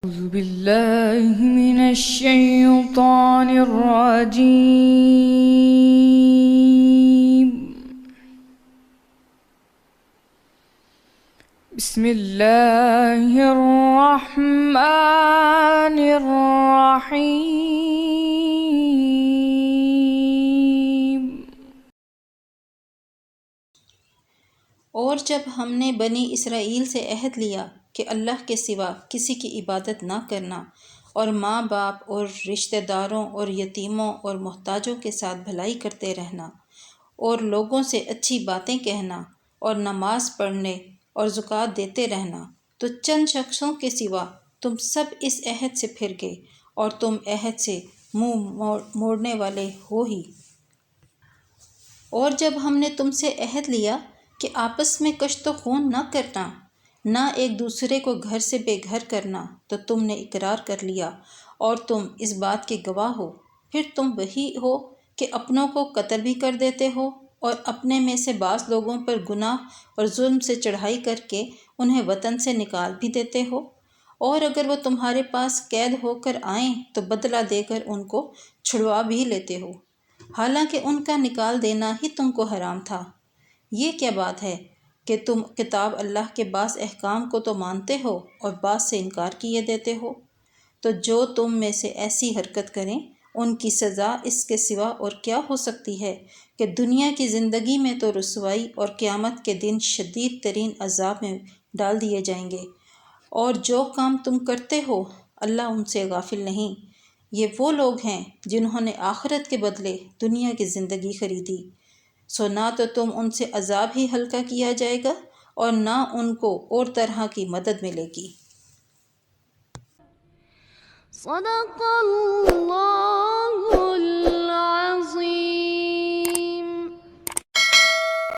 أعوذ بالله من الشيطان الرجيم. بسم الله الرحمن الرحيم. اور جب ہم نے بنی اسرائیل سے عہد لیا کہ اللہ کے سوا کسی کی عبادت نہ کرنا، اور ماں باپ اور رشتہ داروں اور یتیموں اور محتاجوں کے ساتھ بھلائی کرتے رہنا، اور لوگوں سے اچھی باتیں کہنا، اور نماز پڑھنے اور زکوٰۃ دیتے رہنا، تو چند شخصوں کے سوا تم سب اس عہد سے پھر گئے، اور تم عہد سے منہ موڑنے والے ہو ہی۔ اور جب ہم نے تم سے عہد لیا کہ آپس میں کشت و خون نہ کرنا، نہ ایک دوسرے کو گھر سے بے گھر کرنا، تو تم نے اقرار کر لیا اور تم اس بات کے گواہ ہو۔ پھر تم وہی ہو کہ اپنوں کو قتل بھی کر دیتے ہو، اور اپنے میں سے بعض لوگوں پر گناہ اور ظلم سے چڑھائی کر کے انہیں وطن سے نکال بھی دیتے ہو، اور اگر وہ تمہارے پاس قید ہو کر آئیں تو بدلہ دے کر ان کو چھڑوا بھی لیتے ہو، حالانکہ ان کا نکال دینا ہی تم کو حرام تھا۔ یہ کیا بات ہے کہ تم کتاب اللہ کے بعض احکام کو تو مانتے ہو اور بعض سے انکار کیے دیتے ہو؟ تو جو تم میں سے ایسی حرکت کریں ان کی سزا اس کے سوا اور کیا ہو سکتی ہے کہ دنیا کی زندگی میں تو رسوائی، اور قیامت کے دن شدید ترین عذاب میں ڈال دیے جائیں گے۔ اور جو کام تم کرتے ہو اللہ ان سے غافل نہیں۔ یہ وہ لوگ ہیں جنہوں نے آخرت کے بدلے دنیا کی زندگی خریدی، سو نہ تو تم ان سے عذاب ہی ہلکا کیا جائے گا اور نہ ان کو اور طرح کی مدد ملے گی۔ صدق اللہ